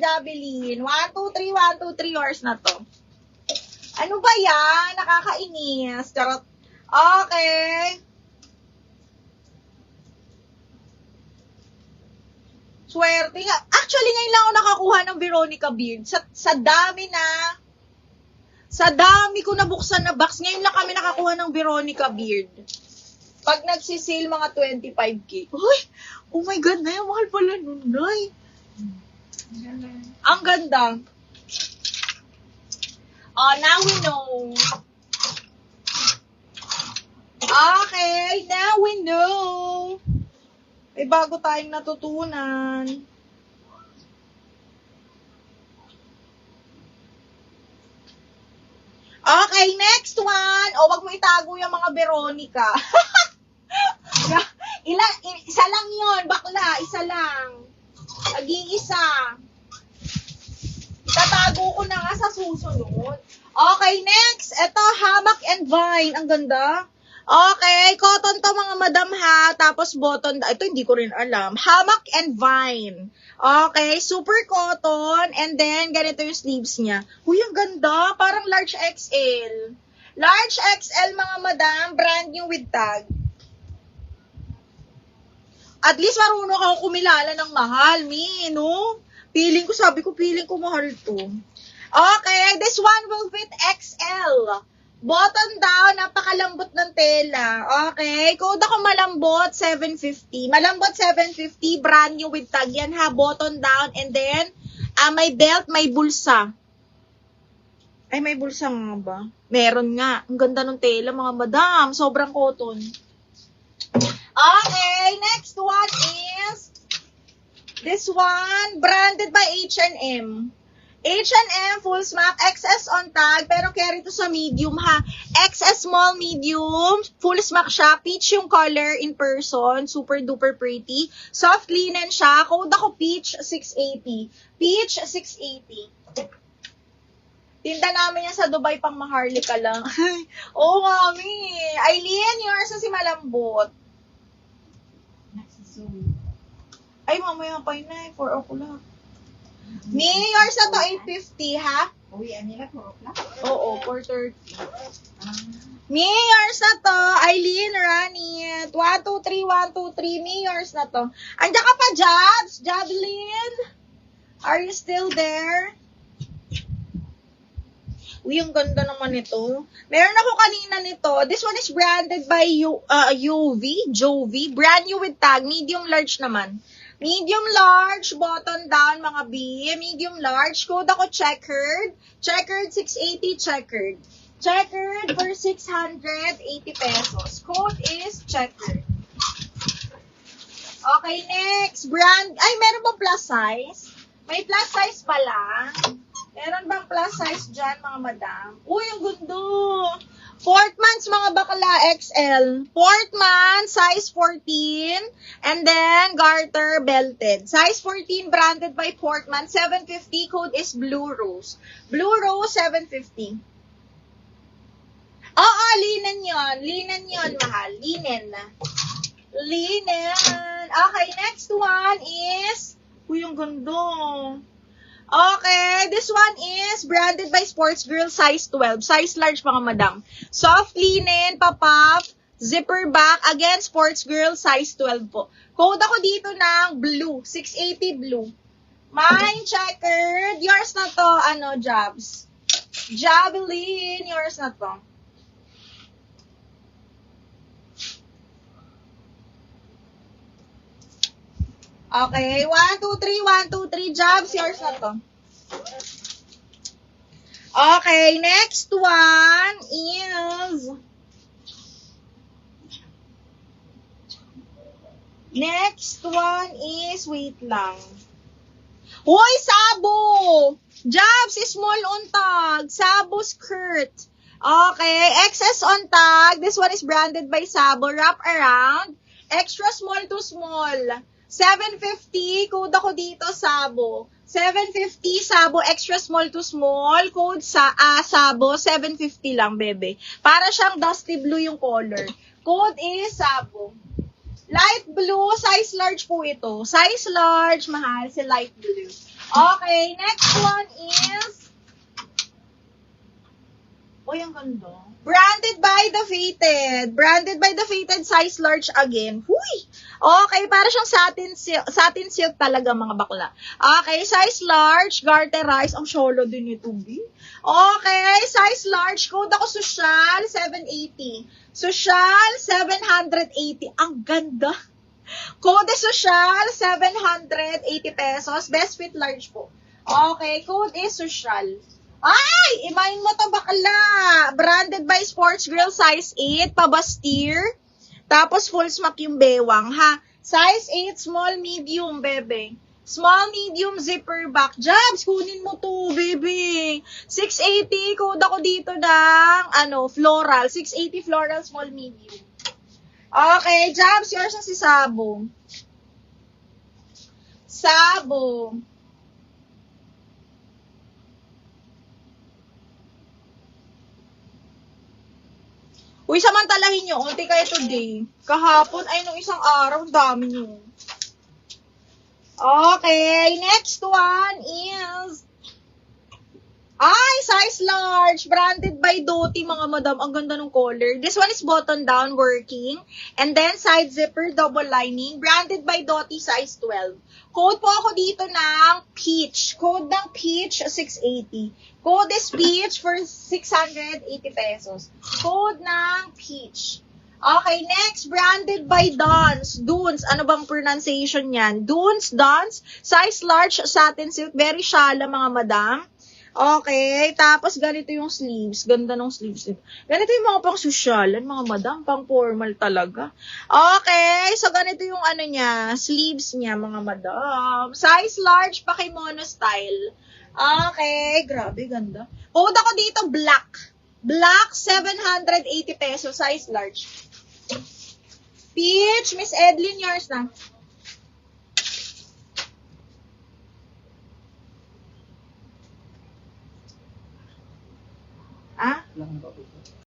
Javelin. 1, 2, 3, 1, 2, 3 yours na to. Ano ba yan? Nakakainis. Charot. Okay. Swerte nga. Actually, ngayon lang ako nakakuha ng Veronica Beard. Sa dami na. Sa dami ko nabuksan na box. Ngayon lang kami nakakuha ng Veronica Beard. Pag nagsisale mga 25K. Uy! Oh my God, Nay. Mahal pala nun, Nay. Ang ganda. Oh, now we know. Okay, now we know. May bago tayong natutunan. Okay, next one. O, wag mo itago yung mga Veronica. Isa lang yon, bakla. Isa lang. Nag-iisa. Itatago ko na nga sa susunod. Okay, next. Ito, Hammock and Vine. Ang ganda. Okay, cotton to mga madam ha. Tapos button, ito hindi ko rin alam. Hammock and Vine. Okay, super cotton. And then, ganito yung sleeves niya. Uy, ang ganda. Parang large XL. Large XL mga madam. Brand new with tag. At least marunong ako kumilala ng mahal, no? Sabi ko, mahal to. Okay, this one will fit XL. Button down, napakalambot ng tela. Okay, code ako malambot, 750. Malambot, 750, brand new with tag. Yan ha, button down. And then, may belt, may bulsa. Ay, may bulsa nga ba? Meron nga. Ang ganda ng tela, mga madam. Sobrang cotton. Okay, next one is this one, branded by H&M. H&M full smack, XS on tag, pero carry to sa medium ha. XS small, medium, full smack siya. Peach yung color in person, super duper pretty. Soft linen siya. Code ako Peach 680. Peach 680. Tinda namin yan sa Dubai pang Maharlika lang. Oo, mami. Aileen, yours na si Malambot. Ay, mamaya pa yun na, 4 o'clock. Me, yours na to, 8:50, ha? Uwian nila, 4 o'clock? Oo, 4:30. Me, yours na to, Aileen, Rani. 1, 2, 3, 1, 2, 3, me, yours na to. Andiyan ka pa, Jabs? Javelin? Are you still there? Uy, ang ganda naman ito. Meron ako kanina nito. This one is branded by Jovi. Brand new with tag. Medium large naman. Medium large, button down mga B. Medium large. Code ako checkered. Checkered 680 checkered. Checkered for 680 pesos. Code is checkered. Okay, next. Brand. Ay, meron bang plus size? May plus size pala. Meron bang plus size dyan, mga madam? Uy, ang gundo! Portmans, mga bakla, XL. Portman, size 14. And then, garter, belted. Size 14, branded by Portman. 750, code is Blue Rose. Blue Rose, 750. Oo, linen yon. Linen yon, mahal. Linen. Linen. Okay, next one is... Uy, ang gundo! Okay, this one is branded by Sports Girl, size 12. Size large, mga madam. Soft linen, papap, zipper back. Again, Sports Girl, size 12 po. Code ako dito ng blue, 680 blue. Mine, checkered. Yours na to, Jabs. Javelin, yours na to. Okay, 1, 2, 3, 1, 2, 3, Jabs, yours na to. Okay, next one is... wait lang. Hoy, Sabo! Jabs, small on tag. Sabo skirt. Okay, XS on tag. This one is branded by Sabo. Wrap around. Extra small to small. 750, code ako dito, Sabo. 750, Sabo, extra small to small. Code Sabo, 750 lang, bebe. Para siyang dusty blue yung color. Code is Sabo. Light blue, size large po ito. Size large, mahal, si light blue. Okay, next one is... Uy, ang ganda. Branded by the Fated. Branded by the Fated, size large again. Huy! Okay, para siyang satin silk talaga, mga bakla. Okay, size large, garterize. Ang solo din ito, B. Okay, size large. Code ako social, 780. Social, 780. Ang ganda. Code social, 780 pesos. Best fit large po. Okay, code is social. Ay! Imayin mo to, bakla! Branded by Sports Grill, size 8, pabastir. Tapos full smack yung bewang, ha? Size 8, small, medium, bebe. Small, medium, zipper back. Jabs, kunin mo to, bebe. 680, code ako dito ng, floral. 680 floral, small, medium. Okay, Jabs, yours na si Sabo. Sabo. Uy, samantalahin nyo, unti kayo today. Kahapon, ay, nung isang araw, dami nyo. Okay, next one is... Ay, size large. Branded by Doty, mga madam. Ang ganda ng color. This one is button down, working. And then, side zipper, double lining. Branded by Doty, size 12. Code po ako dito ng peach. Code ng peach, 680. Code is peach for 680 pesos. Code ng peach. Okay, next, branded by Duns. Dunes, ano bang pronunciation yan? Dunes, Duns, size large, satin silk, very shala, mga madam. Okay, tapos ganito yung sleeves. Ganda ng sleeves. Ganito yung mga pang sosyalan, mga madam, pang formal talaga. Okay, so ganito yung niya, sleeves niya, mga madam. Size large, pakimono style. Okay, grabe, ganda. Code ako dito, black. Black, 780 pesos, size large. Peach, Miss Edlin, yours na. Ah?